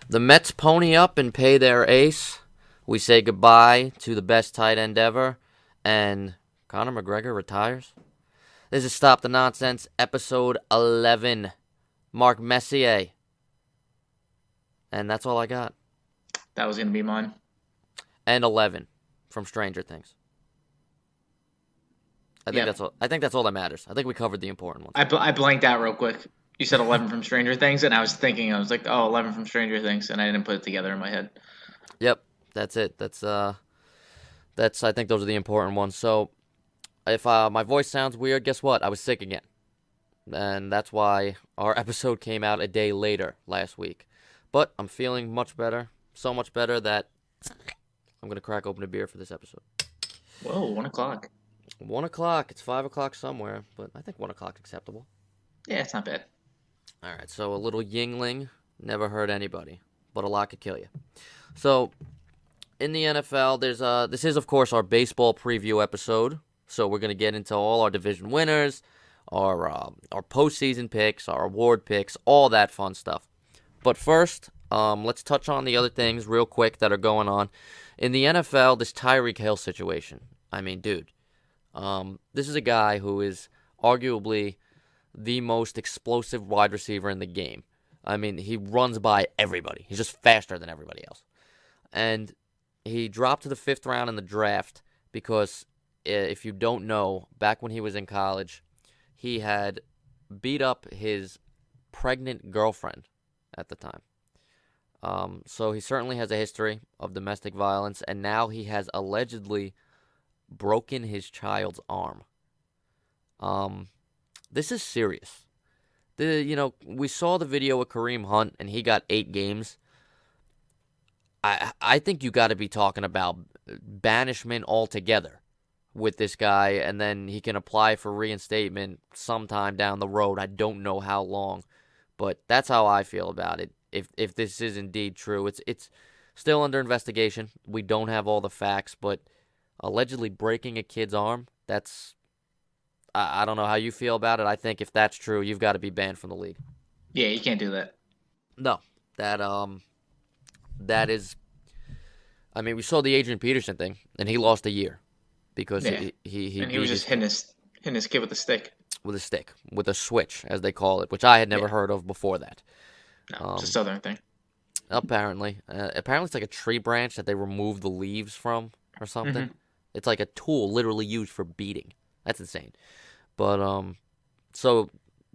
The Mets pony up and pay their ace. We say goodbye to the best tight end ever, and Conor McGregor retires. This is Stop the Nonsense, episode 11. Mark Messier. And that's all I got. That was going to be mine. And 11 from Stranger Things. I think that's all that matters. I think we covered the important ones. I blanked out real quick. You said 11 from Stranger Things, and I was like, oh, 11 from Stranger Things, and I didn't put it together in my head. Yep, that's it. That's I think those are the important ones. So if my voice sounds weird, guess what? I was sick again. And that's why our episode came out a day later last week. But I'm feeling much better. So much better that I'm going to crack open a beer for this episode. Whoa, 1 o'clock. 1 o'clock. It's 5 o'clock somewhere, but I think 1 o'clock acceptable. Yeah, it's not bad. All right, so a little Yingling never hurt anybody, but a lot could kill you. So in the NFL, this is, of course, our baseball preview episode. So we're going to get into all our division winners, our postseason picks, our award picks, all that fun stuff. But first, let's touch on the other things real quick that are going on. In the NFL, this Tyreek Hill situation. I mean, dude, this is a guy who is arguably the most explosive wide receiver in the game. I mean, he runs by everybody. He's just faster than everybody else. And he dropped to the 5th round in the draft because, if you don't know, back when he was in college, he had beat up his pregnant girlfriend at the time. So he certainly has a history of domestic violence, and now he has allegedly broken his child's arm. This is serious. We saw the video of Kareem Hunt, and he got 8 games. I think you got to be talking about banishment altogether with this guy, and then he can apply for reinstatement sometime down the road. I don't know how long, but that's how I feel about it. If this is indeed true, it's still under investigation. We don't have all the facts, but allegedly breaking a kid's arm, that's I don't know how you feel about it. I think if that's true, you've got to be banned from the league. Yeah, you can't do that. No, that is. I mean, we saw the Adrian Peterson thing, and he lost a year because he was just hitting his kid with a stick. With a stick, with a switch, as they call it, which I had never heard of before that. No, it's a southern thing. Apparently it's like a tree branch that they remove the leaves from or something. Mm-hmm. It's like a tool literally used for beating. That's insane. But so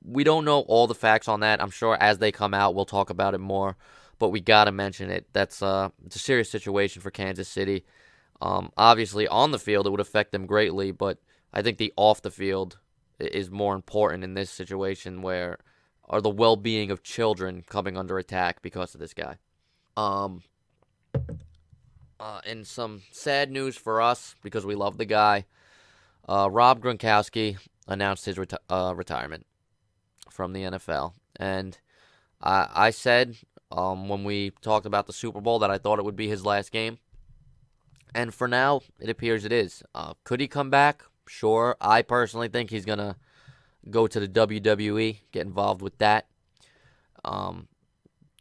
we don't know all the facts on that. I'm sure as they come out, we'll talk about it more. But we gotta mention it. It's a serious situation for Kansas City. Obviously on the field it would affect them greatly, but I think the off the field is more important in this situation where are the well-being of children coming under attack because of this guy. And some sad news for us because we love the guy. Rob Gronkowski announced his retirement from the NFL, and I said when we talked about the Super Bowl that I thought it would be his last game, and for now it appears it is. Could he come back? Sure. I personally think he's gonna go to the WWE, get involved with that.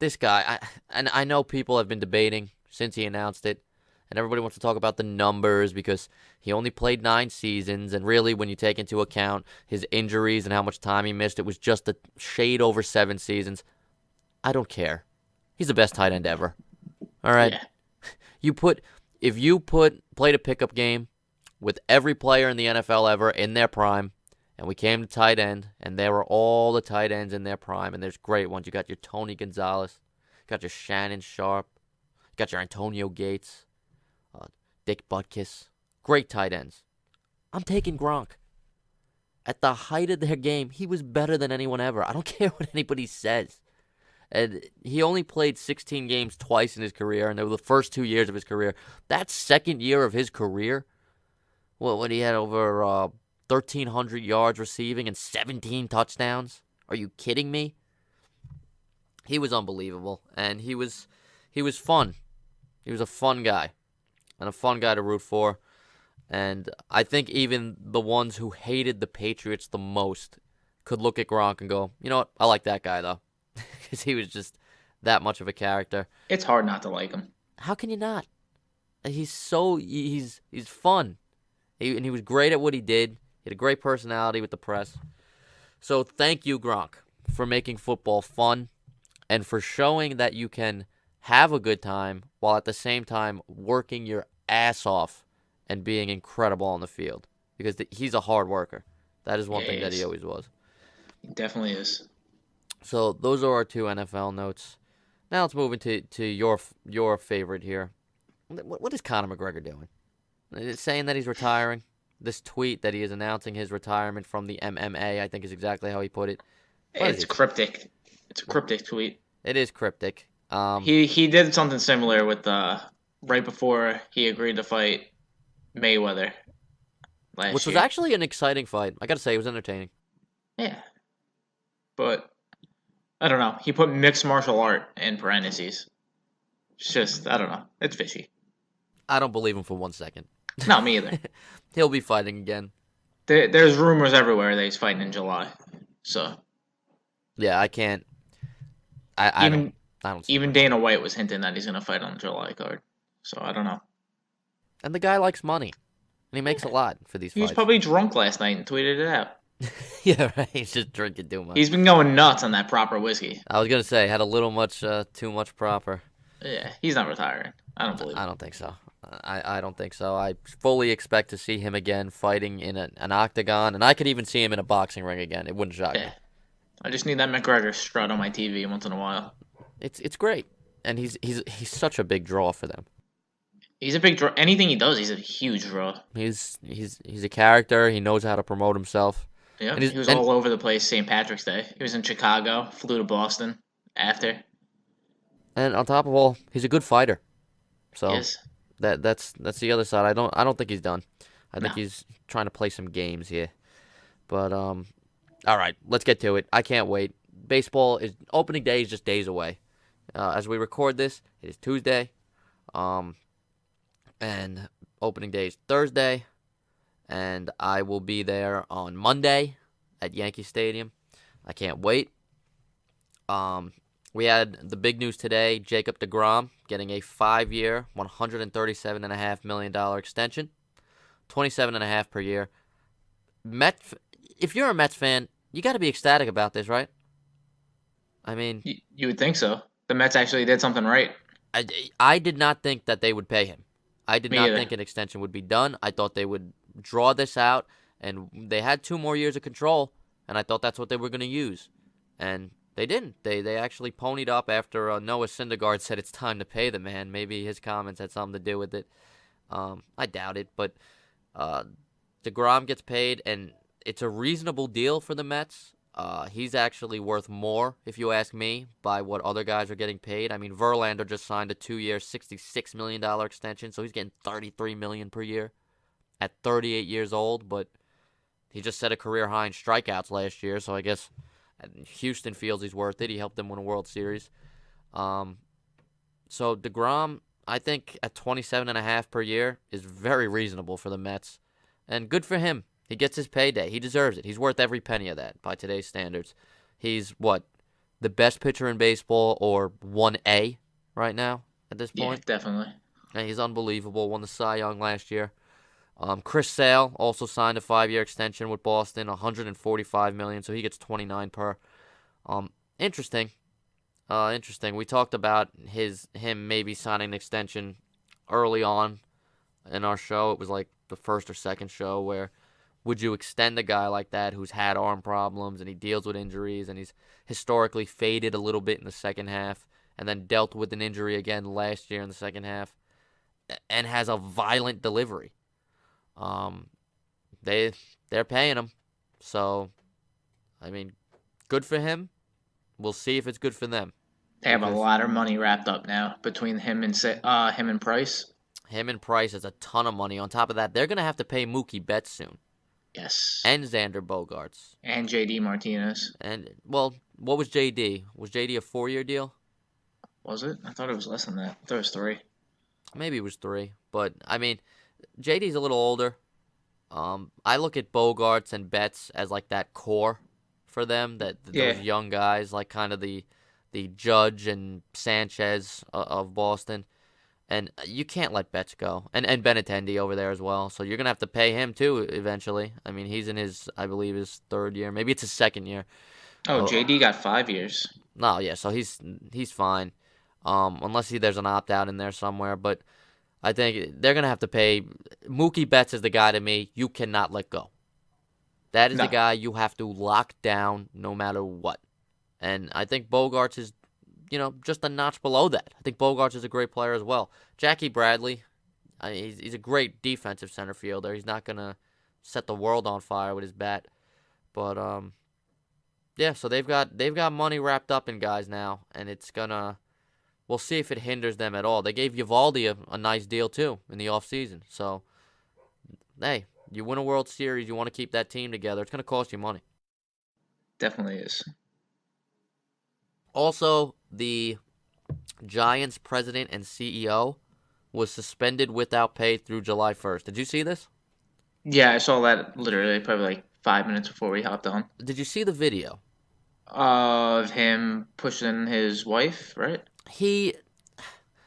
This guy, I know people have been debating since he announced it, and everybody wants to talk about the numbers because he only played 9 seasons, and really when you take into account his injuries and how much time he missed, it was just a shade over 7 seasons. I don't care. He's the best tight end ever. All right? Yeah. If you played a pickup game with every player in the NFL ever in their prime, and we came to tight end, and there were all the tight ends in their prime, and there's great ones. You got your Tony Gonzalez, you got your Shannon Sharp, you got your Antonio Gates, Dick Butkus. Great tight ends. I'm taking Gronk. At the height of their game, he was better than anyone ever. I don't care what anybody says. And he only played 16 games twice in his career, and they were the first 2 years of his career. That second year of his career, when he had over 1,300 yards receiving and 17 touchdowns. Are you kidding me? He was unbelievable, and he was fun. He was a fun guy, and a fun guy to root for. And I think even the ones who hated the Patriots the most could look at Gronk and go, you know what, I like that guy, though. Because he was just that much of a character. It's hard not to like him. How can you not? He's fun. And he was great at what he did. He had a great personality with the press. So thank you, Gronk, for making football fun and for showing that you can have a good time while at the same time working your ass off and being incredible on the field. Because he's a hard worker. That is one thing that he always was. He definitely is. So those are our 2 NFL notes. Now let's move into your favorite here. What is Conor McGregor doing? It's saying that he's retiring. This tweet that he is announcing his retirement from the MMA, I think is exactly how he put it. It's cryptic. It's a cryptic tweet. It is cryptic. He did something similar with right before he agreed to fight Mayweather last which was year. actually an exciting fight. I got to say, it was entertaining. Yeah. But I don't know. He put mixed martial art in parentheses. It's just, I don't know. It's fishy. I don't believe him for 1 second. Not me either. He'll be fighting again. There's rumors everywhere that he's fighting in July. So. Yeah, I can't. I don't see even Dana White was hinting that he's going to fight on the July card. So I don't know. And the guy likes money. And he makes a lot for these He fights. was probably drunk last night and tweeted it out. Yeah, right. He's just drinking too much. He's been going nuts on that proper whiskey. I was going to say, had a little much, too much proper. Yeah, he's not retiring. I don't believe it. I don't think so. I don't think so. I fully expect to see him again fighting in an octagon, and I could even see him in a boxing ring again. It wouldn't shock me. I just need that McGregor strut on my TV once in a while. It's great, and he's such a big draw for them. He's a big draw. Anything he does, he's a huge draw. He's a character. He knows how to promote himself. Yeah, he was all over the place St. Patrick's Day. He was in Chicago, flew to Boston after. And on top of all, he's a good fighter. So Yes. that's the other side. I don't think he's done. I think he's trying to play some games here. But all right, let's get to it. I can't wait. Opening day is just days away. As we record this, it is Tuesday. And opening day is Thursday. And I will be there on Monday at Yankee Stadium. I can't wait. We had the big news today, Jacob deGrom getting a 5-year, $137.5 million extension, $27.5 per year. If you're a Mets fan, you got to be ecstatic about this, right? I mean, you would think so. The Mets actually did something right. I did not think that they would pay him. I did Me not either. think an extension would be done. I thought they would draw this out, and they had 2 more years of control, and I thought that's what they were going to use. And they didn't. They actually ponied up after Noah Syndergaard said it's time to pay the man. Maybe his comments had something to do with it. I doubt it, but deGrom gets paid, and it's a reasonable deal for the Mets. He's actually worth more, if you ask me, by what other guys are getting paid. I mean, Verlander just signed a 2-year, $66 million extension, so he's getting $33 million per year at 38 years old, but he just set a career high in strikeouts last year, so I guess Houston feels he's worth it. He helped them win a World Series. So deGrom, I think at $27.5 per year is very reasonable for the Mets, and good for him. He gets his payday. He deserves it. He's worth every penny of that by today's standards. He's, the best pitcher in baseball, or 1A right now at this point? Yeah, definitely. And he's unbelievable. Won the Cy Young last year. Chris Sale also signed a 5-year extension with Boston, $145 million, so he gets $29 per. Interesting. We talked about him maybe signing an extension early on in our show. It was like the first or second show where would you extend a guy like that who's had arm problems and he deals with injuries and he's historically faded a little bit in the second half and then dealt with an injury again last year in the second half and has a violent delivery? They're paying him. So, I mean, good for him. We'll see if it's good for them. They have a lot of money wrapped up now between him and Price. Him and Price is a ton of money. On top of that, they're going to have to pay Mookie Betts soon. Yes. And Xander Bogaerts. And JD Martinez. And, what was JD? Was JD a 4-year deal? Was it? I thought it was less than that. I thought it was 3. Maybe it was 3. But, I mean, JD's a little older. I look at Bogaerts and Betts as like that core for them, those young guys, like kind of the the Judge and Sanchez of Boston. And you can't let Betts go. And Benintendi over there as well. So you're going to have to pay him too eventually. I mean, he's in I believe, his third year. Maybe it's his second year. Oh, Oh, JD got 5 years. no, yeah, so he's fine. Unless there's an opt-out in there somewhere. But I think they're going to have to pay. Mookie Betts is the guy to me you cannot let go. That is the No. guy you have to lock down no matter what. And I think Bogarts is, just a notch below that. I think Bogarts is a great player as well. Jackie Bradley, he's a great defensive center fielder. He's not going to set the world on fire with his bat. But, yeah, so they've got money wrapped up in guys now, and we'll see if it hinders them at all. They gave Eovaldi a nice deal, too, in the offseason. So, hey, you win a World Series, you want to keep that team together. It's going to cost you money. Definitely is. Also, the Giants president and CEO was suspended without pay through July 1st. Did you see this? Yeah, I saw that literally probably like 5 minutes before we hopped on. Did you see the video? Of him pushing his wife, right?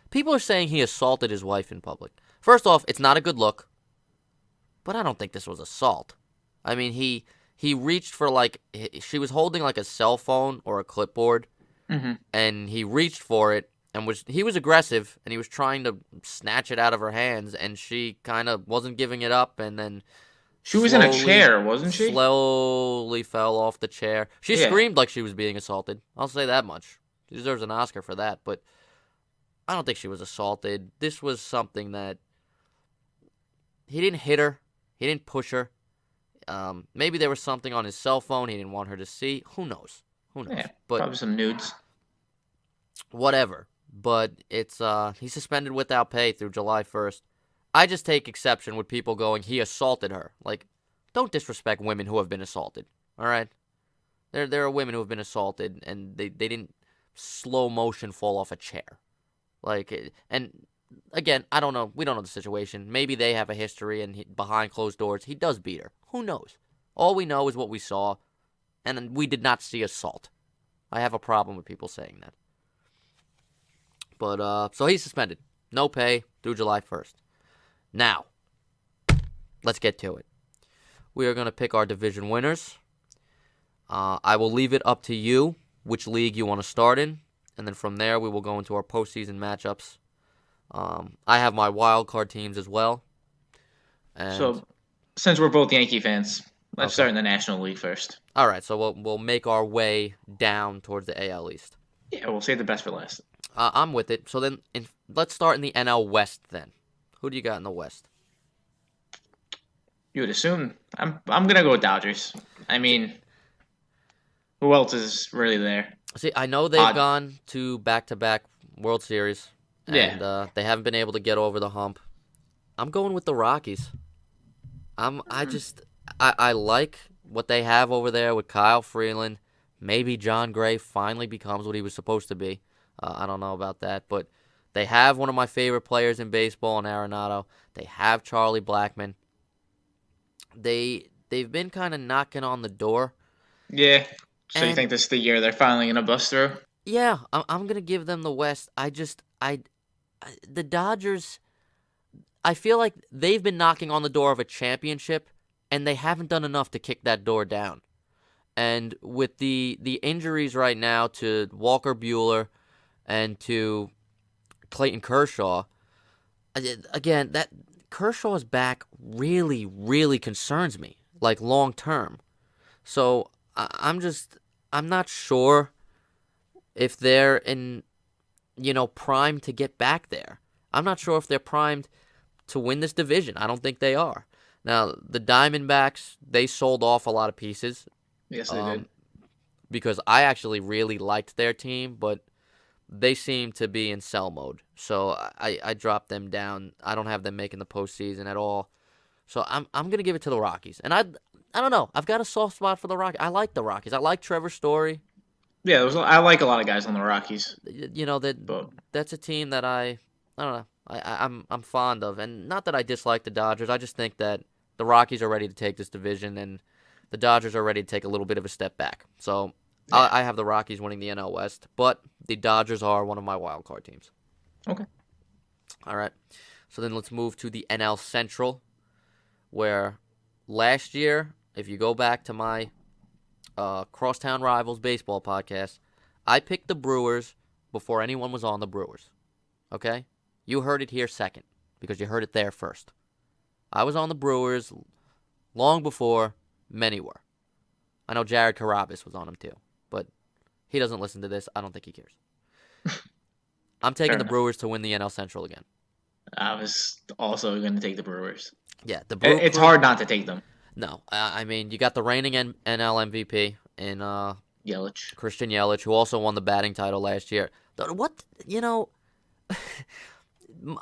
People are saying he assaulted his wife in public. First off, it's not a good look, but I don't think this was assault. I mean, he reached for she was holding like a cell phone or a clipboard, and he reached for it and he was aggressive and he was trying to snatch it out of her hands, and she kind of wasn't giving it up, and then She was in a chair, wasn't she? slowly fell off the chair. She Yeah. screamed like she was being assaulted. I'll say that much. She deserves an Oscar for that, but I don't think she was assaulted. This was something that he didn't hit her. He didn't push her. Maybe there was something on his cell phone he didn't want her to see. Who knows? Yeah, But probably some nudes. whatever. But he's suspended without pay through July 1st. I just take exception with people going, he assaulted her. Like, don't disrespect women who have been assaulted. All right? There are women who have been assaulted and they didn't slow motion fall off a chair. And again, I don't know. We don't know the situation. Maybe they have a history and behind closed doors, he does beat her. Who knows? All we know is what we saw, and we did not see assault. I have a problem with people saying that. But, so he's suspended. No pay through July 1st. Now, let's get to it. We are going to pick our division winners. I will leave it up to you which league you want to start in, and then from there we will go into our postseason matchups. I have my wild card teams as well. And So, since we're both Yankee fans, let's Okay. start in the National League first. all right, so we'll make our way down towards the AL East. Yeah, we'll save the best for last. I'm with it. So then, let's start in the NL West then. Who do you got in the West? You would assume I'm gonna go with Dodgers. I mean, who else is really there? See, I know they've Odd. gone to back-to-back World Series, and they haven't been able to get over the hump. I'm going with the Rockies. I like what they have over there with Kyle Freeland. Maybe John Gray finally becomes what he was supposed to be. I don't know about that, but they have one of my favorite players in baseball in Arenado. They have Charlie Blackmon. They've been kind of knocking on the door. Yeah. So you And- think this is the year they're finally gonna bust through? Yeah, I'm gonna give them the West. The Dodgers. I feel like they've been knocking on the door of a championship, and they haven't done enough to kick that door down. And with the injuries right now to Walker Buehler and to Clayton Kershaw, again, that Kershaw's back really, really concerns me, like long term. So I'm not sure if they're primed to get back there. I'm not sure if they're primed to win this division. I don't think they are. Now, the Diamondbacks, they sold off a lot of pieces. Yes, they did. Because I actually really liked their team, but they seem to be in sell mode. So I dropped them down. I don't have them making the postseason at all. So I'm gonna give it to the Rockies. And I don't know. I've got a soft spot for the Rockies. I like the Rockies. I like Trevor Story. Yeah, I like a lot of guys on the Rockies. But That's a team that I don't know. I'm fond of, and not that I dislike the Dodgers. I just think that the Rockies are ready to take this division, and the Dodgers are ready to take a little bit of a step back. So Yeah. I have the Rockies winning the NL West, but the Dodgers are one of my wild card teams. Okay. All right. So then let's move to the NL Central, where last year, if you go back to my Crosstown Rivals baseball podcast, I picked the Brewers before anyone was on the Brewers. Okay? You heard it here second because you heard it there first. I was on the Brewers long before many were. I know Jared Carabas was on them too, but he doesn't listen to this. I don't think he cares. I'm taking Fair the enough. Brewers to win the NL Central again. I was also going to take the Brewers. Yeah, the Brew It's Crew. hard not to take them. No, I mean you got the reigning NL MVP in Yelich. Christian Yelich, who also won the batting title last year. What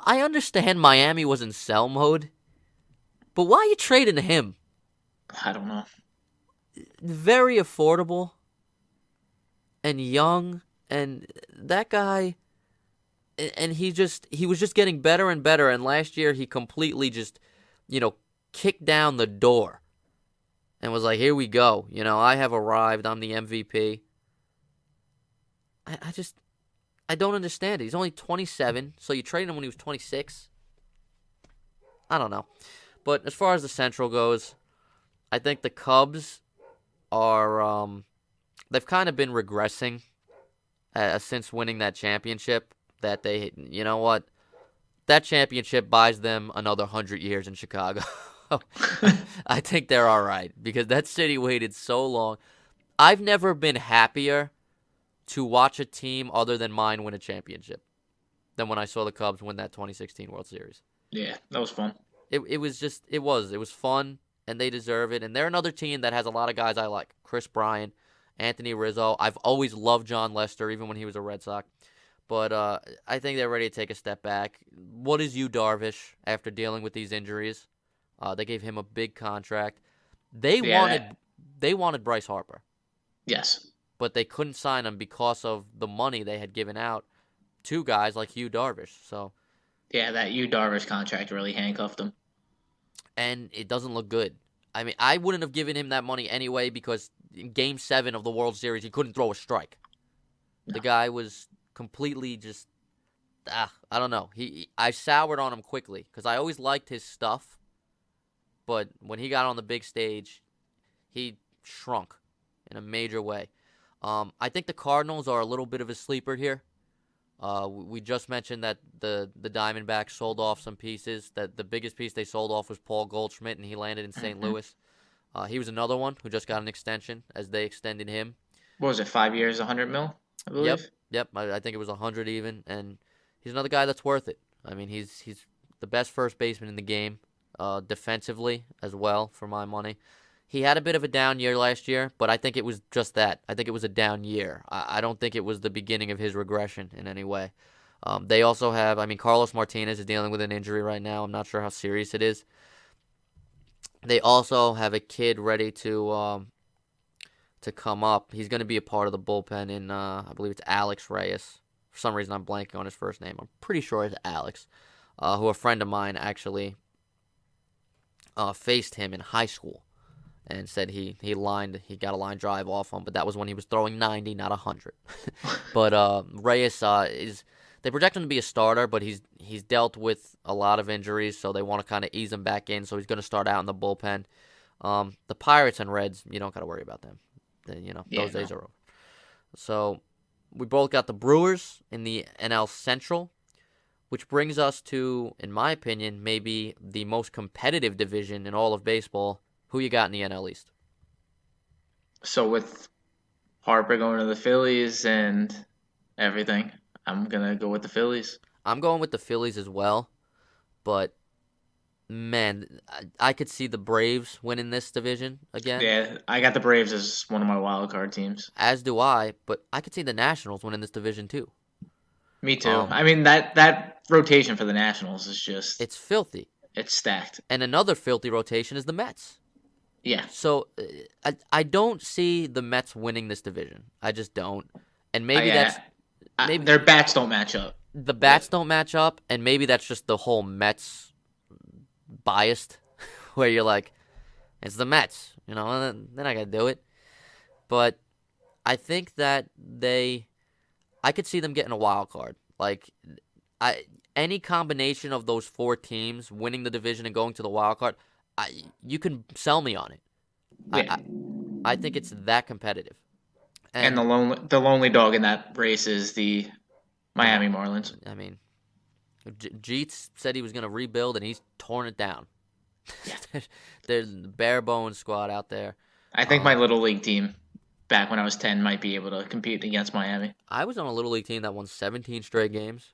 I understand Miami was in sell mode, but why are you trading him? I don't know. Very affordable and young, and that guy, and he was just getting better and better. And last year he completely just, kicked down the door and was like, "Here we go. I have arrived. I'm the MVP." I don't understand it. He's only 27, so you traded him when he was 26. I don't know. But as far as the Central goes, I think the Cubs are they've kind of been regressing since winning that championship. That you know what? That championship buys them another 100 years in Chicago. I think they're all right because that city waited so long. I've never been happier to watch a team other than mine win a championship than when I saw the Cubs win that 2016 World Series. Yeah, that was fun. It was fun, and they deserve it. And they're another team that has a lot of guys I like. Chris Bryant, Anthony Rizzo. I've always loved John Lester, even when he was a Red Sox. But I think they're ready to take a step back. What is Yu Darvish after dealing with these injuries? They gave him a big contract. They wanted Bryce Harper. Yes. But they couldn't sign him because of the money they had given out to guys like Yu Darvish. So yeah, that Yu Darvish contract really handcuffed him. And it doesn't look good. I mean, I wouldn't have given him that money anyway because in Game 7 of the World Series, he couldn't throw a strike. No. The guy was completely just, I don't know. I soured on him quickly because I always liked his stuff. But when he got on the big stage, he shrunk in a major way. I think the Cardinals are a little bit of a sleeper here. We just mentioned that the Diamondbacks sold off some pieces. That the biggest piece they sold off was Paul Goldschmidt, and he landed in St. Louis. He was another one who just got an extension as they extended him. What was it, 5 years, 100 mil, I believe? Yep. I think it was 100 even, and he's another guy that's worth it. I mean, he's the best first baseman in the game, defensively as well, for my money. He had a bit of a down year last year, but I think it was just that. I think it was a down year. I don't think it was the beginning of his regression in any way. They also have, Carlos Martinez is dealing with an injury right now. I'm not sure how serious it is. They also have a kid ready to come up. He's going to be a part of the bullpen in, I believe it's Alex Reyes. For some reason, I'm blanking on his first name. I'm pretty sure it's Alex, who a friend of mine actually faced him in high school. And said he got a line drive off him, but that was when he was throwing 90, not 100. But Reyes they project him to be a starter, but he's dealt with a lot of injuries, so they want to kind of ease him back in. So he's going to start out in the bullpen. The Pirates and Reds, you don't got to worry about them. Those days are over. So we both got the Brewers in the NL Central, which brings us to, in my opinion, maybe the most competitive division in all of baseball. Who you got in the NL East? So with Harper going to the Phillies and everything, I'm going to go with the Phillies. I'm going with the Phillies as well, but man, I could see the Braves winning this division again. Yeah, I got the Braves as one of my wild card teams. As do I, but I could see the Nationals winning this division too. Me too. That rotation for the Nationals is just... It's filthy. It's stacked. And another filthy rotation is the Mets. Yeah. So I don't see the Mets winning this division. I just don't. And maybe maybe their bats don't match up. The bats don't match up, and maybe that's just the whole Mets biased, where you're like, it's the Mets, they're not gonna do it. But I think that I could see them getting a wild card. Like, I any combination of those 4 teams winning the division and going to the wild card, you can sell me on it. I, Yeah. I I think it's that competitive. And And the lonely dog in that race is the the Miami Marlins. I mean, Jeets said he was going to rebuild, and he's torn it down. Yeah. There's the bare bones squad out there. I think my little league team back when I was 10 might be able to compete against Miami. I was on a little league team that won 17 straight games.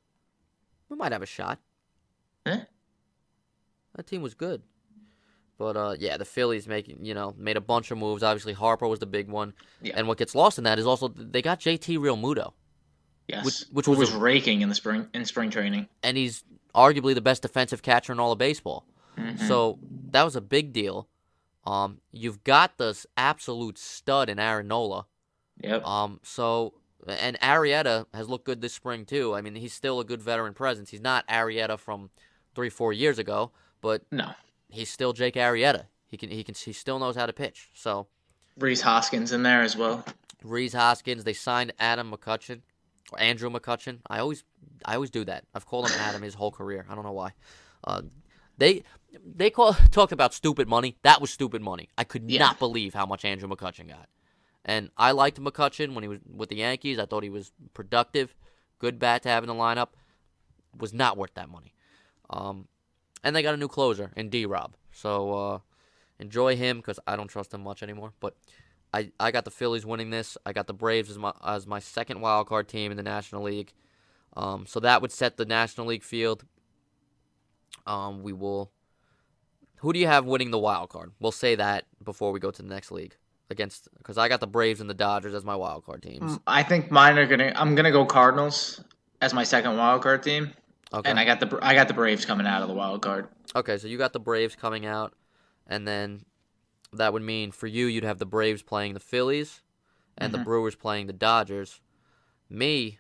We might have a shot. Eh? That team was good. But yeah, the Phillies made a bunch of moves. Obviously, Harper was the big one. Yeah. And what gets lost in that is also they got JT Realmuto. Yes. Which Who was was raking in spring training. And he's arguably the best defensive catcher in all of baseball. Mm-hmm. So that was a big deal. You've got this absolute stud in Aaron Nola. Yep. And Arrieta has looked good this spring too. I mean, he's still a good veteran presence. He's not Arrieta from 3-4 years ago, but no, he's still Jake Arrieta. He still knows how to pitch. So Rhys Hoskins in there as well. Rhys Hoskins. They signed Adam McCutcheon or Andrew McCutcheon. I always do that. I've called him Adam his whole career. I don't know why. They talked about stupid money. That was stupid money. I could not believe how much Andrew McCutcheon got. And I liked McCutcheon when he was with the Yankees. I thought he was productive, good bat to have in the lineup. Was not worth that money. And they got a new closer in D-Rob. So enjoy him because I don't trust him much anymore. But I got the Phillies winning this. I got the Braves as my second wild card team in the National League. So that would set the National League field. Who do you have winning the wild card? We'll say that before we go to the next league. Because I got the Braves and the Dodgers as my wild card teams. I think mine are I'm gonna go Cardinals as my second wild card team. Okay. And I got the Braves coming out of the wild card. Okay, so you got the Braves coming out, and then that would mean for you'd have the Braves playing the Phillies, and the Brewers playing the Dodgers. Me,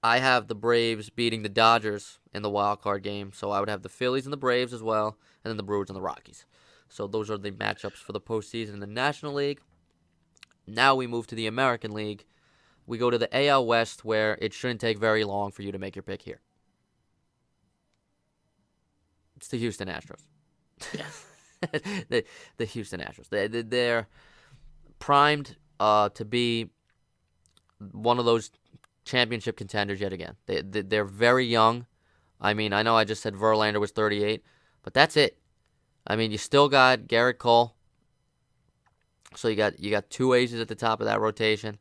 I have the Braves beating the Dodgers in the wild card game, so I would have the Phillies and the Braves as well, and then the Brewers and the Rockies. So those are the matchups for the postseason in the National League. Now we move to the American League. We go to the AL West, where it shouldn't take very long for you to make your pick here. It's the Houston Astros. Yeah. the Houston Astros. They're primed to be one of those championship contenders yet again. They're very young. I mean, I know I just said Verlander was 38, but that's it. I mean, you still got Garrett Cole. So you got 2 aces at the top of that rotation.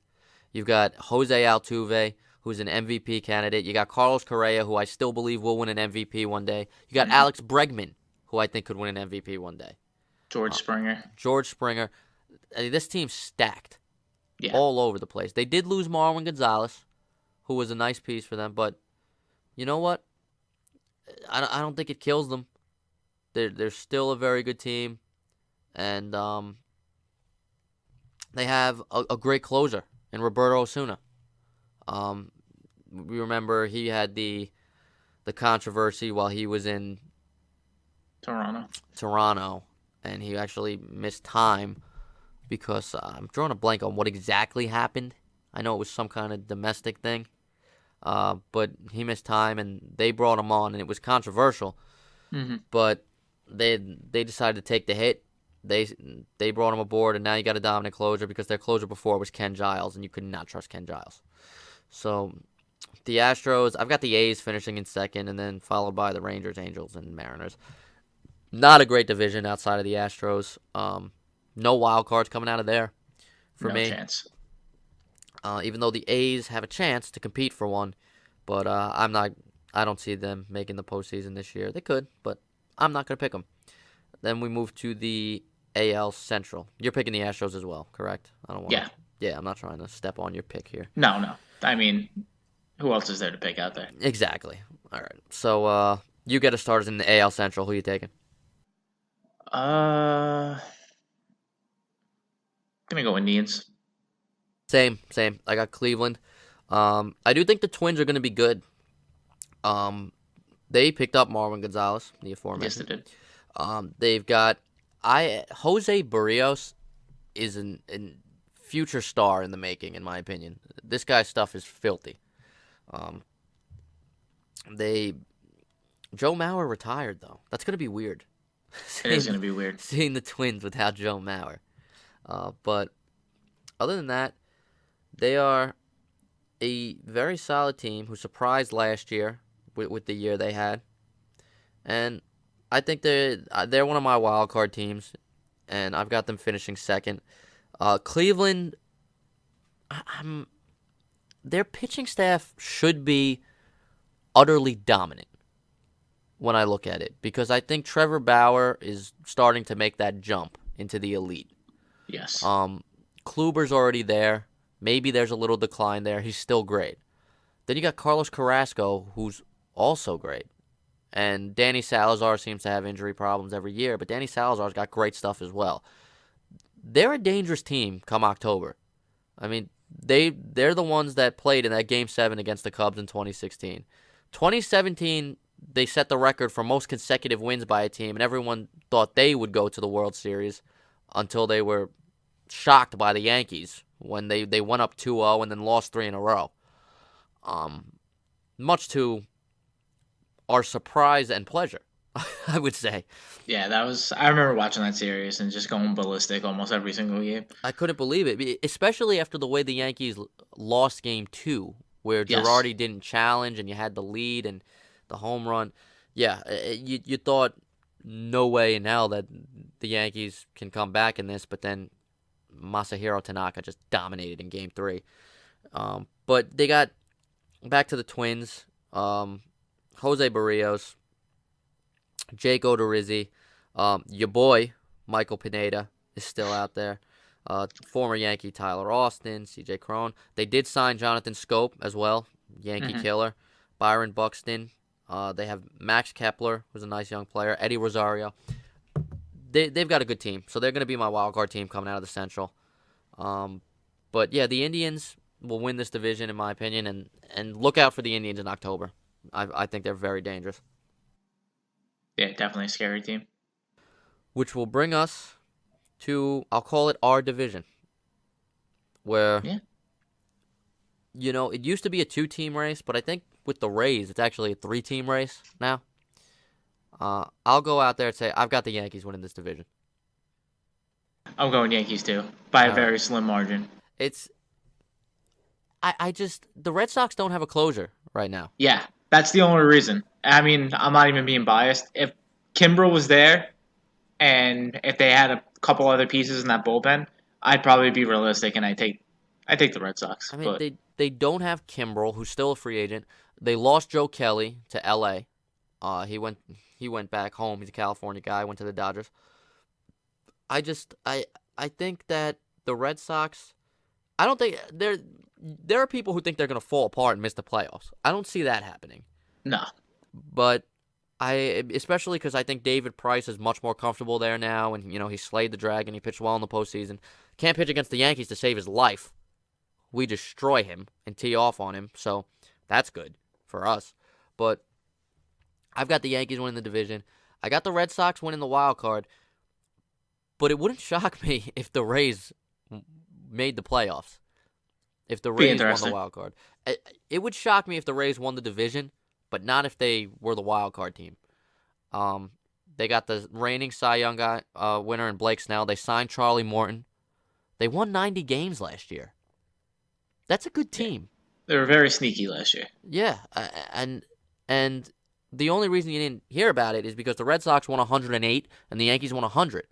You've got Jose Altuve, who's an MVP candidate. You got Carlos Correa, who I still believe will win an MVP one day. You got Alex Bregman, who I think could win an MVP one day. George Springer. George Springer. I mean, this team's stacked all over the place. They did lose Marwin Gonzalez, who was a nice piece for them, but you know what? I don't think it kills them. They're still a very good team, and they have a great closer in Roberto Osuna. We remember he had the controversy while he was in Toronto, and he actually missed time because I'm drawing a blank on what exactly happened. I know it was some kind of domestic thing, but he missed time, and they brought him on, and it was controversial. Mm-hmm. But they decided to take the hit. They brought him aboard, and now you got a dominant closer because their closer before was Ken Giles, and you could not trust Ken Giles. So the Astros, I've got the A's finishing in second, and then followed by the Rangers, Angels, and Mariners. Not a great division outside of the Astros. No wild cards coming out of there for me. No chance. Even though the A's have a chance to compete for one, but I don't see them making the postseason this year. They could, but I'm not going to pick them. Then we move to the AL Central. You're picking the Astros as well, correct? I don't want. Yeah. Yeah, I'm not trying to step on your pick here. No. I mean, who else is there to pick out there? Exactly. All right. So you get a start in the AL Central. Who are you taking? Gonna go Indians. Same. I got Cleveland. I do think the Twins are going to be good. They picked up Marwin Gonzalez, the aforementioned. Yes, they did. They've got Jose Barrios is an future star in the making, in my opinion. This guy's stuff is filthy. Um, they Joe Mauer retired though. That's gonna be weird. It is going to be weird. Seeing the Twins without Joe Mauer. But other than that, they are a very solid team who surprised last year with the year they had, and I think they're one of my wild card teams, and I've got them finishing second. Cleveland, their pitching staff should be utterly dominant when I look at it, because I think Trevor Bauer is starting to make that jump into the elite. Yes. Kluber's already there. Maybe there's a little decline there. He's still great. Then you got Carlos Carrasco, who's also great. And Danny Salazar seems to have injury problems every year, but Danny Salazar's got great stuff as well. They're a dangerous team come October. I mean, they're the ones that played in that Game 7 against the Cubs in 2016. 2017, they set the record for most consecutive wins by a team, and everyone thought they would go to the World Series until they were shocked by the Yankees when they went up 2-0 and then lost 3 in a row. Much to our surprise and pleasure, I would say. Yeah, I remember watching that series and just going ballistic almost every single game. I couldn't believe it, especially after the way the Yankees lost Game 2, where Yes. Girardi didn't challenge and you had the lead and the home run. Yeah, you thought no way in hell that the Yankees can come back in this, but then Masahiro Tanaka just dominated in Game 3. But they got back to the Twins. Jose Barrios, Jake Odorizzi, your boy Michael Pineda is still out there. Former Yankee Tyler Austin, C.J. Cron. They did sign Jonathan Scope as well, Yankee killer. Byron Buxton. They have Max Kepler, who's a nice young player. Eddie Rosario. They've got a good team, so they're going to be my wild card team coming out of the Central. But yeah, the Indians will win this division in my opinion, and look out for the Indians in October. I think they're very dangerous. Yeah, definitely a scary team. Which will bring us to, I'll call it our division, where it used to be a 2-team race, but I think with the Rays it's actually a 3-team race now. I'll go out there and say I've got the Yankees winning this division. I'm going Yankees too, by a very slim margin. The Red Sox don't have a closer right now. Yeah, that's the only reason. I mean, I'm not even being biased. If Kimbrel was there, and if they had a couple other pieces in that bullpen, I'd probably be realistic, and I take the Red Sox. I mean, they don't have Kimbrel, who's still a free agent. They lost Joe Kelly to L.A. He went back home. He's a California guy. Went to the Dodgers. I think that the Red Sox, I don't think there are people who think they're going to fall apart and miss the playoffs. I don't see that happening. No. But especially because I think David Price is much more comfortable there now, and he slayed the Dragon. He pitched well in the postseason. Can't pitch against the Yankees to save his life. We destroy him and tee off on him, so that's good for us. But I've got the Yankees winning the division. I got the Red Sox winning the wild card. But it wouldn't shock me if the Rays made the playoffs. If the Rays won the wild card. It would shock me if the Rays won the division, but not if they were the wild card team. They got the reigning Cy Young winner in Blake Snell. They signed Charlie Morton. They won 90 games last year. That's a good team. They were very sneaky last year. Yeah, and the only reason you didn't hear about it is because the Red Sox won 108 and the Yankees won 100.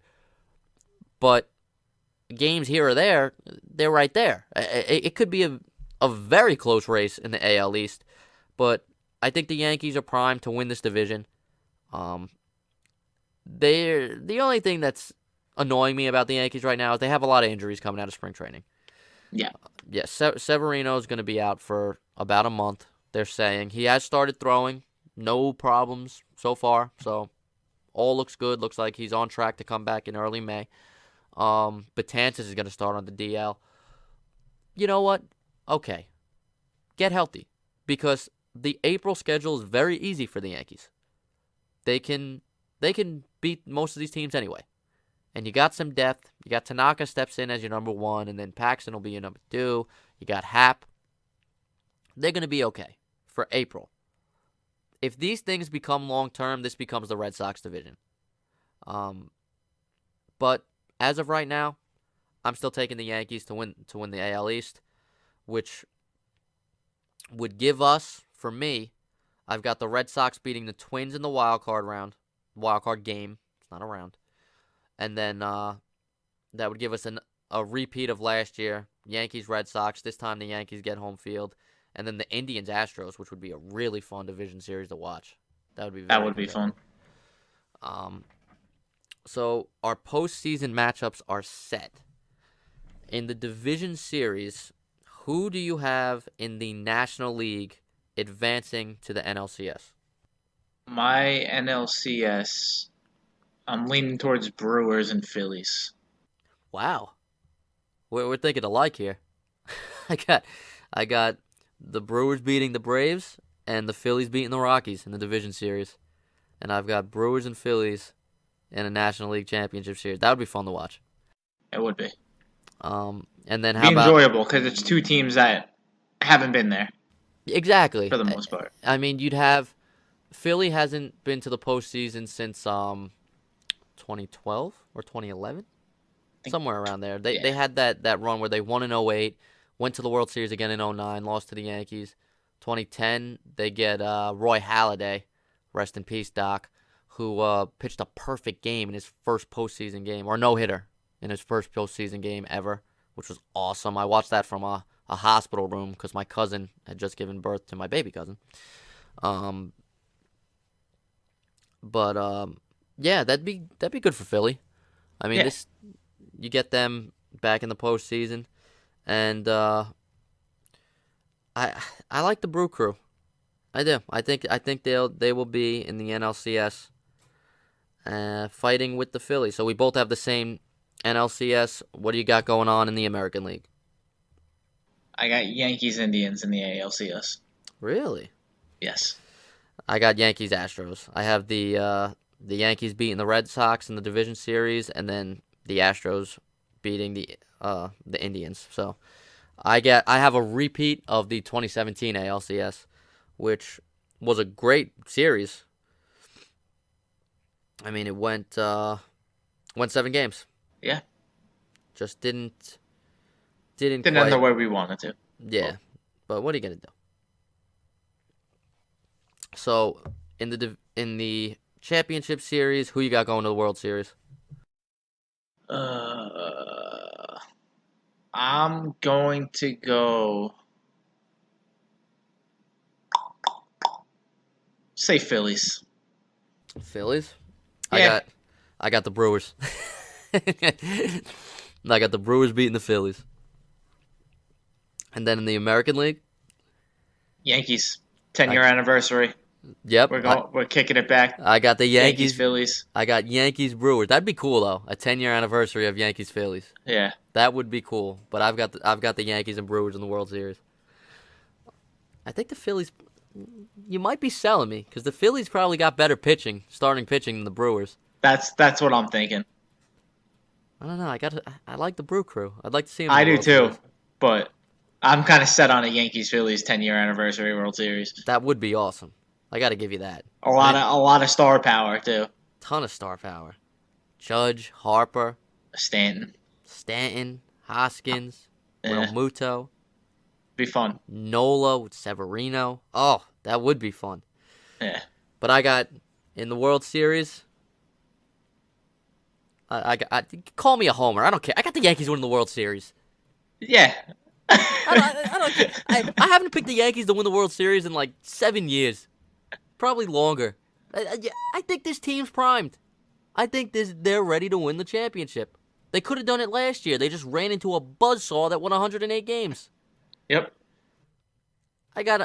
But games here or there, they're right there. It could be a very close race in the AL East, but I think the Yankees are primed to win this division. They're the only thing that's annoying me about the Yankees right now is they have a lot of injuries coming out of spring training. Yeah. Severino is going to be out for about a month, they're saying. He has started throwing. No problems so far, so all looks good. Looks like he's on track to come back in early May. Betances is going to start on the DL. You know what? Okay. Get healthy. Because the April schedule is very easy for the Yankees. They can beat most of these teams anyway. and you got some depth. You got Tanaka steps in as your number one, and then Paxton will be your number two. You got Hap. They're going to be okay for April. If these things become long-term, this becomes the Red Sox division. But as of right now, I'm still taking the Yankees to win the AL East, which would give us, for me, I've got the Red Sox beating the Twins in the wild card game. It's not a round. And then that would give us a repeat of last year, Yankees-Red Sox. This time the Yankees get home field. And then the Indians-Astros, which would be a really fun division series to watch. That would be fun. So our postseason matchups are set. In the division series, who do you have in the National League advancing to the NLCS? My NLCS, I'm leaning towards Brewers and Phillies. Wow, we're thinking alike here. I got the Brewers beating the Braves and the Phillies beating the Rockies in the division series, and I've got Brewers and Phillies in a National League Championship series. That would be fun to watch. It would be. And then Be enjoyable because it's two teams that haven't been there. Exactly. For the most part. I mean, you'd have Philly hasn't been to the postseason since 2012 or 2011, somewhere around there. They had that run where they won in 08, went to the World Series again in 09, lost to the Yankees. 2010, they get Roy Halladay, rest in peace, Doc, who pitched a perfect game in his first postseason game, or no-hitter in his first postseason game ever, which was awesome. I watched that from a hospital room because my cousin had just given birth to my baby cousin. Yeah, that'd be good for Philly. I mean, you get them back in the postseason, and I like the Brew Crew. I do. I think they will be in the NLCS, fighting with the Phillies. So we both have the same NLCS. What do you got going on in the American League? I got Yankees Indians in the ALCS. Really? Yes. I got Yankees Astros. I have the Yankees beating the Red Sox in the division series, and then the Astros beating the Indians. So I have a repeat of the 2017 ALCS, which was a great series. I mean, it went 7 games. Yeah. Just didn't end the way we wanted to. Yeah, but what are you gonna do? So in the championship series, who you got going to the World Series? I'm going to go. Say Phillies. Phillies? Yeah. I got the Brewers. I got the Brewers beating the Phillies. And then in the American League? Yankees. 10-year anniversary. Yep. We're kicking it back. I got the Yankees Phillies. I got Yankees Brewers. That'd be cool though. A 10-year anniversary of Yankees Phillies. Yeah. That would be cool. But I've got the Yankees and Brewers in the World Series. I think the Phillies, you might be selling me because the Phillies probably got better starting pitching than the Brewers. That's what I'm thinking. I don't know. I like the Brew Crew. I'd like to see them. I do too, but I'm kind of set on a Yankees Phillies 10-year anniversary World Series. That would be awesome. I got to give you that. A lot of star power too. Ton of star power. Judge, Harper, Stanton, Hoskins, Realmuto. Be fun. Nola with Severino. Oh, that would be fun. Yeah. But I got in the World Series. I call me a homer. I don't care. I got the Yankees winning the World Series. Yeah. I don't care. I haven't picked the Yankees to win the World Series in like 7 years. Probably longer. I think this team's primed. I think they're ready to win the championship. They could have done it last year. They just ran into a buzzsaw that won 108 games. Yep. I got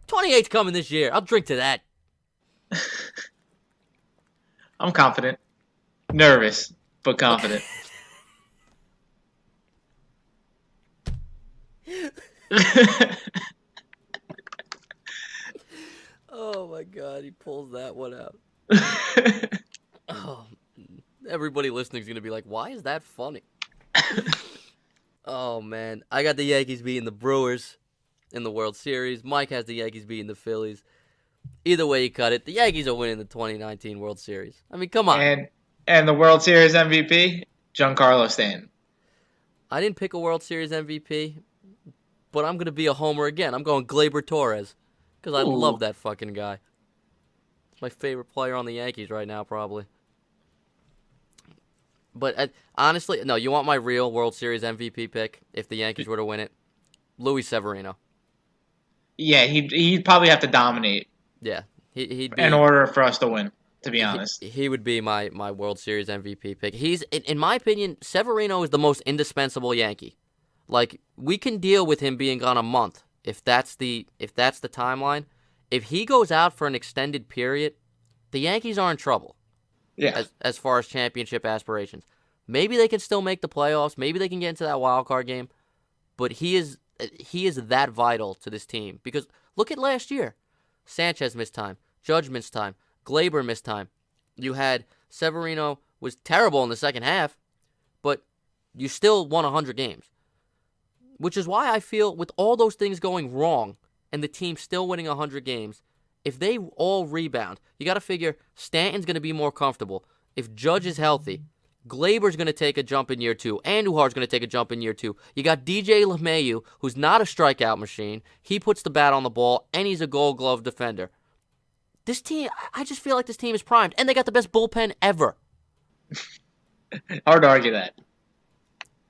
28's coming this year. I'll drink to that. I'm confident. Nervous, but confident. Oh my God, he pulls that one out. Oh, Everybody listening is going to be like, why is that funny? Oh, man. I got the Yankees beating the Brewers in the World Series. Mike has the Yankees beating the Phillies. Either way you cut it, the Yankees are winning the 2019 World Series. I mean, come on. And the World Series MVP, Giancarlo Stanton. I didn't pick a World Series MVP, but I'm going to be a homer again. I'm going Gleyber Torres because I love that fucking guy. He's my favorite player on the Yankees right now, probably. But honestly, no, you want my real World Series MVP pick if the Yankees were to win it? Luis Severino. Yeah, he'd probably have to dominate. Yeah, he'd be in order for us to win. To be honest, he would be my World Series MVP pick. He's, in my opinion, Severino is the most indispensable Yankee. Like, we can deal with him being gone a month if that's the timeline. If he goes out for an extended period, the Yankees are in trouble. Yeah. As far as championship aspirations, maybe they can still make the playoffs. Maybe they can get into that wild card game. But he is that vital to this team because look at last year. Sanchez missed time. Judge missed time. Gleyber missed time. You had Severino was terrible in the second half, but you still won 100 games. Which is why I feel with all those things going wrong and the team still winning 100 games, if they all rebound, you got to figure Stanton's going to be more comfortable. If Judge is healthy, Glaber's going to take a jump in year 2. Andujar's going to take a jump in year 2. You got DJ LeMahieu, who's not a strikeout machine. He puts the bat on the ball, and he's a Gold Glove defender. This team, I just feel like this team is primed, and they got the best bullpen ever. Hard to argue that.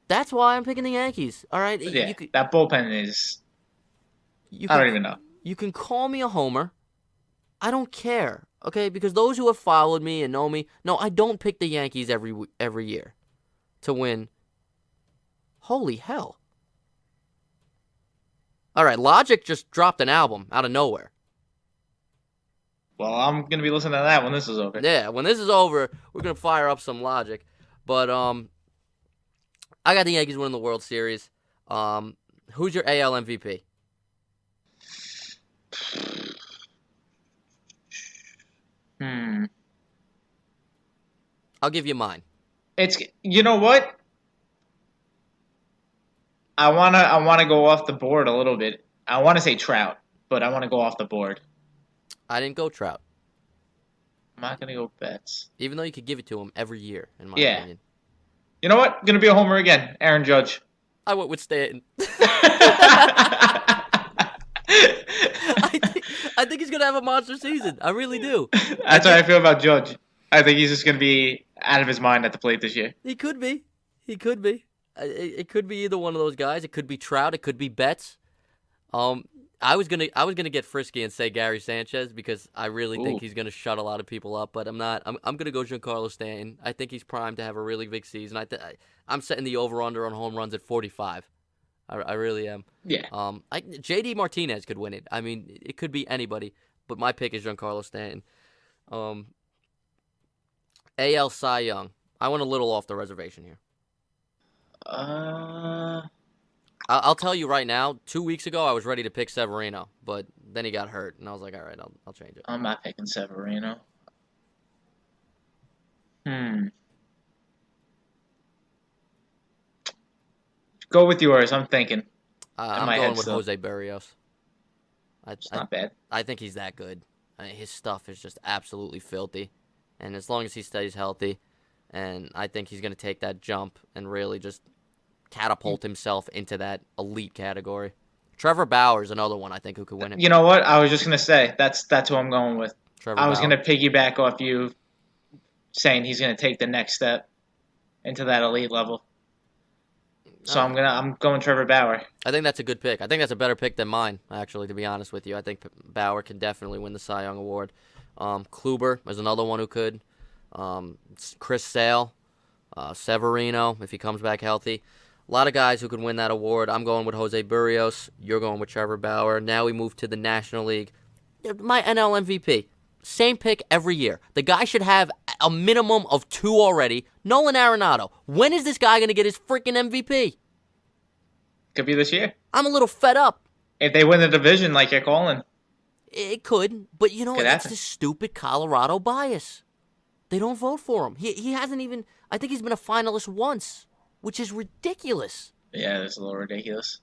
That's why I'm picking the Yankees. All right, Yeah, that bullpen is. I don't even know. You can call me a homer. I don't care, okay? Because those who have followed me and know me, no, I don't pick the Yankees every year to win. Holy hell! All right, Logic just dropped an album out of nowhere. Well, I'm going to be listening to that when this is over. Yeah, when this is over, we're going to fire up some Logic. But I got the Yankees winning the World Series. Who's your AL MVP? I'll give you mine. You know what? I wanna go off the board a little bit. I want to say Trout, but I want to go off the board. I didn't go Trout. I'm not gonna go Betts. Even though you could give it to him every year, in my opinion. You know what? Gonna be a homer again. Aaron Judge. I went with Stanton. I think he's gonna have a monster season. I really do. That's how I feel about Judge. I think he's just gonna be out of his mind at the plate this year. He could be. He could be. It could be either one of those guys. It could be Trout. It could be Betts. I was gonna get frisky and say Gary Sanchez because I really think he's gonna shut a lot of people up, but I'm not. I'm gonna go Giancarlo Stanton. I think he's primed to have a really big season. I'm setting the over/under on home runs at 45. I really am. Yeah. JD Martinez could win it. I mean, it could be anybody, but my pick is Giancarlo Stanton. AL Cy Young. I went a little off the reservation here. I'll tell you right now, 2 weeks ago, I was ready to pick Severino, but then he got hurt, and I was like, all right, I'll change it. I'm not picking Severino. Go with yours. I'm thinking. I'm going with Jose Berrios. It's not bad. I think he's that good. I mean, his stuff is just absolutely filthy, and as long as he stays healthy, and I think he's going to take that jump and really just catapult himself into that elite category. Trevor Bauer is another one I think who could win it. You know what? I was just going to say that's who I'm going with. Trevor I was Bauer. going to piggyback off you saying he's going to take the next step into that elite level. So I'm going Trevor Bauer. I think that's a good pick. I think that's a better pick than mine, actually, to be honest with you. I think Bauer can definitely win the Cy Young Award. Kluber is another one who could. Chris Sale, Severino, if he comes back healthy. A lot of guys who could win that award. I'm going with Jose Berrios. You're going with Trevor Bauer. Now we move to the National League. My NL MVP. Same pick every year. The guy should have a minimum of 2 already. Nolan Arenado. When is this guy going to get his freaking MVP? Could be this year. I'm a little fed up. If they win the division like you're calling. It could, but you know, it's the stupid Colorado bias. They don't vote for him. He hasn't even. I think he's been a finalist once, which is ridiculous. Yeah, that's a little ridiculous.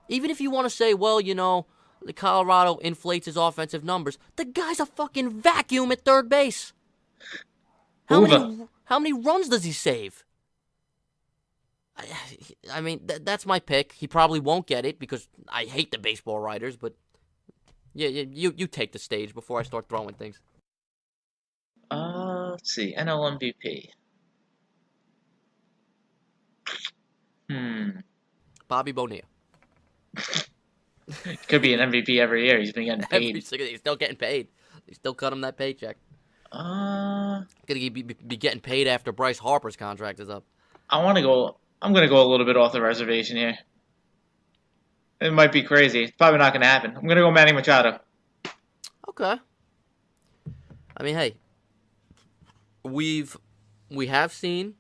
Even if you want to say, well, the Colorado inflates his offensive numbers, the guy's a fucking vacuum at third base. How many runs does he save? I mean, that's my pick. He probably won't get it because I hate the baseball writers, but yeah, you take the stage before I start throwing things. Let's see. NL MVP. Bobby Bonilla. Could be an MVP every year. He's been getting paid. He's still getting paid. They still cut him that paycheck. Gonna be getting paid after Bryce Harper's contract is up. I'm gonna go a little bit off the reservation here. It might be crazy. It's probably not gonna happen. I'm gonna go Manny Machado. Okay. I mean, hey, we have seen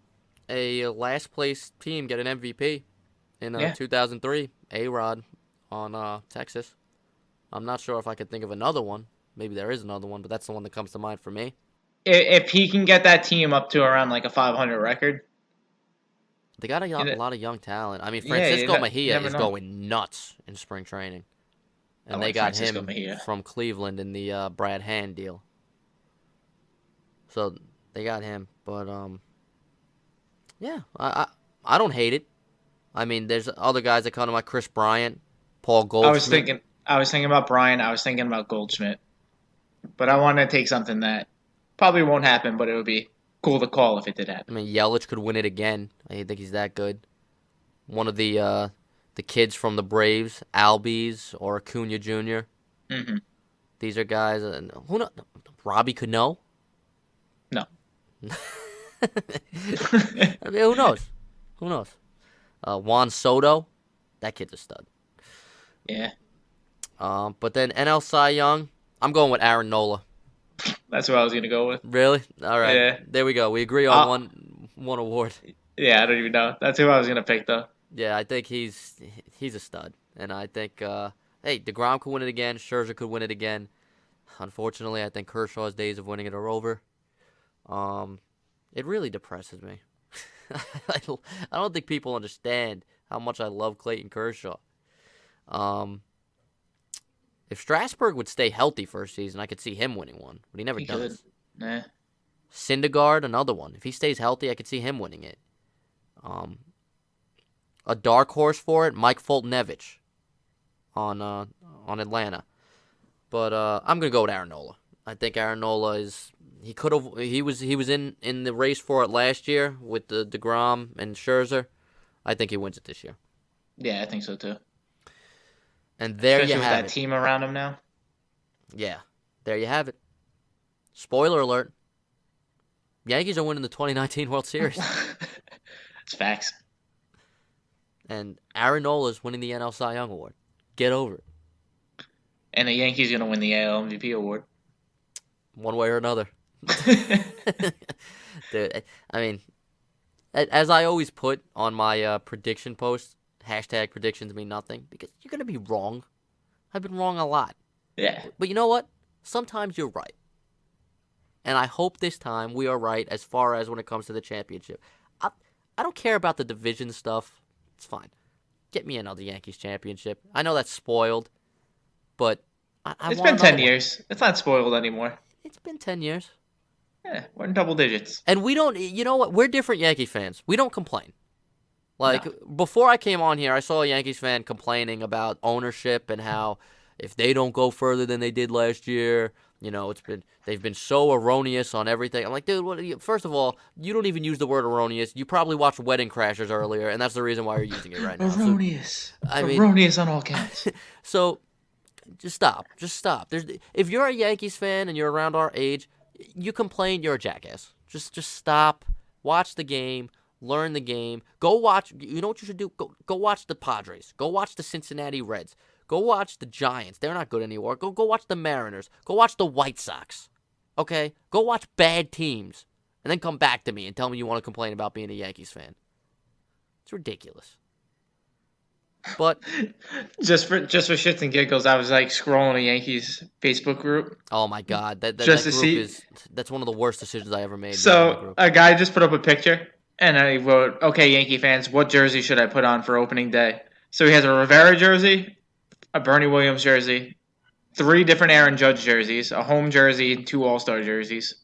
a last place team get an MVP in 2003. A-Rod on Texas. I'm not sure if I could think of another one. Maybe there is another one, but that's the one that comes to mind for me. If he can get that team up to around like a 500 record. They got a lot of young talent. I mean, Francisco Mejia is going nuts in spring training. And they got him from Cleveland in the Brad Hand deal. So they got him. But, yeah, I don't hate it. I mean, there's other guys that come to mind. Chris Bryant, Paul Goldschmidt. I was thinking about Bryant. I was thinking about Goldschmidt. But I want to take something that probably won't happen, but it would be cool to call if it did happen. I mean, Yelich could win it again. I think he's that good. One of the kids from the Braves, Albies or Acuna Jr. Mm-hmm. These are guys. Who knows? Robbie Cano? No. I mean, who knows? Who knows? Juan Soto, that kid's a stud. Yeah. But then NL Cy Young, I'm going with Aaron Nola. That's what I was gonna go with. Really? All right. Yeah. There we go. We agree on one award. Yeah, I don't even know. That's who I was gonna pick though. Yeah, I think he's a stud, and I think DeGrom could win it again. Scherzer could win it again. Unfortunately, I think Kershaw's days of winning it are over. It really depresses me. I don't think people understand how much I love Clayton Kershaw. If Strasburg would stay healthy first season, I could see him winning one, but he never does. Nah. Syndergaard, another one. If he stays healthy, I could see him winning it. A dark horse for it, Mike Foltynewicz on Atlanta. But I'm gonna go with Aaron Nola. I think Aaron Nola he was in the race for it last year with the DeGrom and Scherzer. I think he wins it this year. Yeah, I think so too. And there you have that team around him now. Yeah, there you have it. Spoiler alert. Yankees are winning the 2019 World Series. It's facts. And Aaron Nola is winning the NL Cy Young Award. Get over it. And the Yankees going to win the AL MVP award. One way or another. Dude, I mean, as I always put on my prediction post, hashtag predictions mean nothing, because you're going to be wrong. I've been wrong a lot. Yeah. But you know what? Sometimes you're right. And I hope this time we are right as far as when it comes to the championship. I don't care about the division stuff. It's fine. Get me another Yankees championship. I know that's spoiled, but I it's been 10 years. It's not spoiled anymore. It's been 10 years. Yeah, we're in double digits. And we don't, you know what? We're different Yankee fans. We don't complain. Before I came on here, I saw a Yankees fan complaining about ownership and how if they don't go further than they did last year, they've been so erroneous on everything. I'm like, dude, first of all, you don't even use the word erroneous. You probably watched Wedding Crashers earlier, and that's the reason why you're using it right now. Erroneous. Erroneous on all counts. So, just stop. Just stop. If you're a Yankees fan and you're around our age, you complain, you're a jackass. Just stop. Watch the game. Learn the game. Go watch. You know what you should do? Go watch the Padres. Go watch the Cincinnati Reds. Go watch the Giants. They're not good anymore. Go watch the Mariners. Go watch the White Sox. Okay? Go watch bad teams. And then come back to me and tell me you want to complain about being a Yankees fan. It's ridiculous. But just for shits and giggles, I was like scrolling a Yankees Facebook group oh my God, just that to group see. that's one of the worst decisions I ever made being in that So group. a guy just put up a picture, and I wrote, "Okay, Yankee fans, what jersey should I put on for opening day?" So he has a Rivera jersey, a Bernie Williams jersey, three different Aaron Judge jerseys, a home jersey, and two All Star jerseys,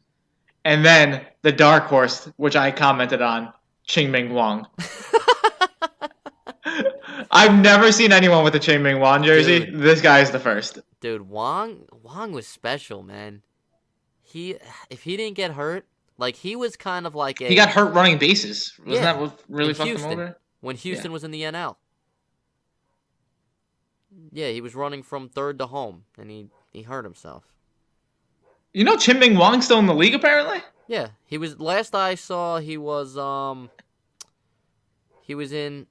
and then the dark horse, which I commented on, Ching Ming Wong. I've never seen anyone with a Ching Ming Wong jersey. Dude, This guy is the first. dude, Wong was special, man. He if he didn't get hurt, like he was kind of like He got a hurt running bases. Wasn't yeah that what in really fucked him Houston over? when Yeah. Houston was in the NL. Yeah, he was running from third to home, and he hurt himself. You know, Ching Ming Wong's still in the league apparently. Yeah, he was. Last I saw, he was in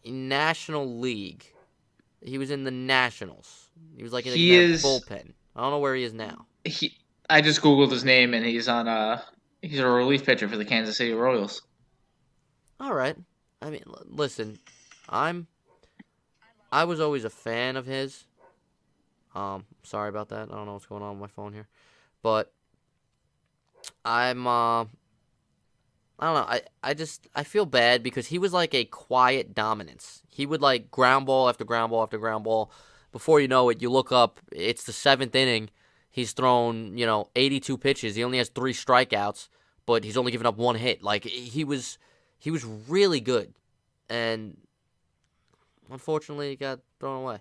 National League. He was in the Nationals. He was like in He their is. bullpen. I don't know where he is now. I just googled his name and he's a relief pitcher for the Kansas City Royals. All right. I mean, listen, I was always a fan of his. Sorry about that. I don't know what's going on with my phone here, but I don't know. I feel bad because he was like a quiet dominance. He would like ground ball after ground ball after ground ball. Before you know it, you look up, it's the seventh inning. He's thrown, 82 pitches. He only has 3 strikeouts, but he's only given up 1 hit. Like he was really good, and unfortunately, he got thrown away.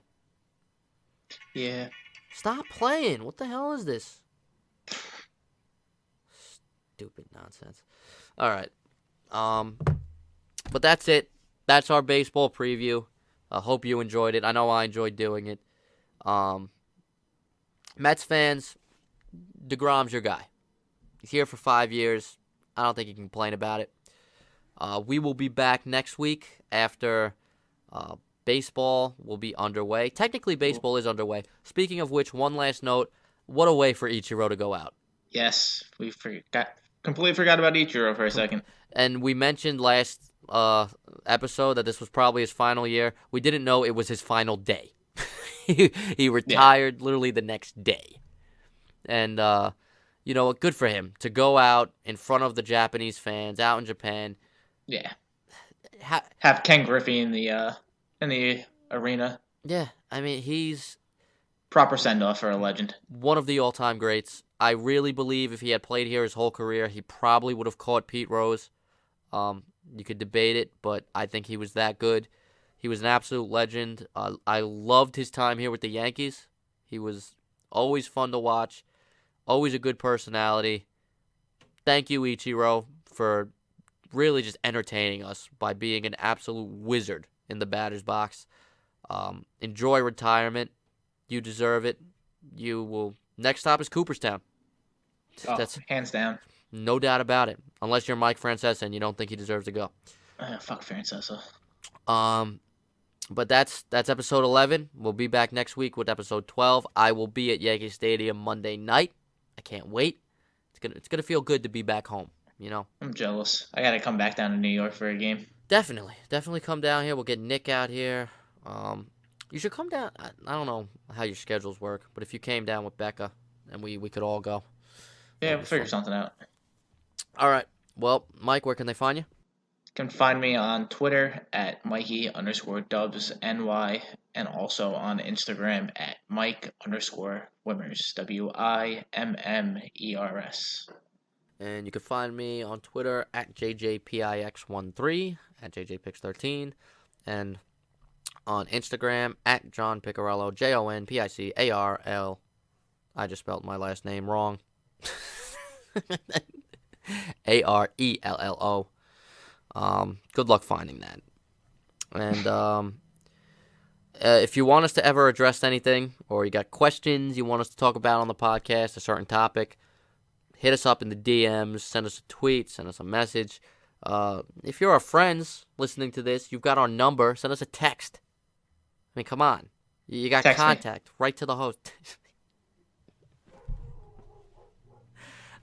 Yeah. Stop playing. What the hell is this? Stupid nonsense. All right. But that's it. That's our baseball preview. I hope you enjoyed it. I know I enjoyed doing it. Mets fans, DeGrom's your guy. He's here for 5 years. I don't think you can complain about it. We will be back next week after baseball will be underway. Technically, baseball is underway. Speaking of which, one last note. What a way for Ichiro to go out. Yes, we completely forgot about Ichiro for a second. And we mentioned last episode that this was probably his final year. We didn't know it was his final day. He retired literally the next day. And, good for him to go out in front of the Japanese fans out in Japan. Yeah. Have Ken Griffey in the arena. Yeah, I mean, he's proper send-off for a legend. One of the all-time greats. I really believe if he had played here his whole career, he probably would have caught Pete Rose. You could debate it, but I think he was that good. He was an absolute legend. I loved his time here with the Yankees. He was always fun to watch, always a good personality. Thank you, Ichiro, for really just entertaining us by being an absolute wizard in the batter's box. Enjoy retirement. You deserve it. You will. Next stop is Cooperstown. That's hands down. No doubt about it. Unless you're Mike Francesa and you don't think he deserves to go. Fuck Francesa. But that's episode 11. We'll be back next week with episode 12. I will be at Yankee Stadium Monday night. I can't wait. It's gonna feel good to be back home. I'm jealous. I gotta come back down to New York for a game. Definitely come down here. We'll get Nick out here. You should come down. I don't know how your schedules work, but if you came down with Becca and we could all go. Yeah, we'll figure something out. All right. Well, Mike, where can they find you? You can find me on Twitter at Mikey_DubsNY and also on Instagram at Mike_Wimmers. WIMMERS. And you can find me on Twitter at JJPIX13, at JJPix13, and on Instagram at John Picarello, JONPICARL. I just spelled my last name wrong. ARELLO. Good luck finding that. And if you want us to ever address anything, or you got questions you want us to talk about on the podcast, a certain topic, hit us up in the DMs, send us a tweet, send us a message. If you're our friends listening to this, you've got our number, send us a text. I mean, come on. You got text contact me. Right to the host.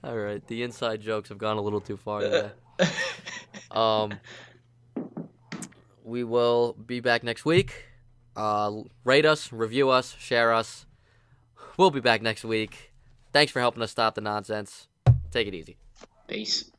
All right, the inside jokes have gone a little too far today. We will be back next week. Rate us, review us, share us. We'll be back next week. Thanks for helping us stop the nonsense. Take it easy. Peace.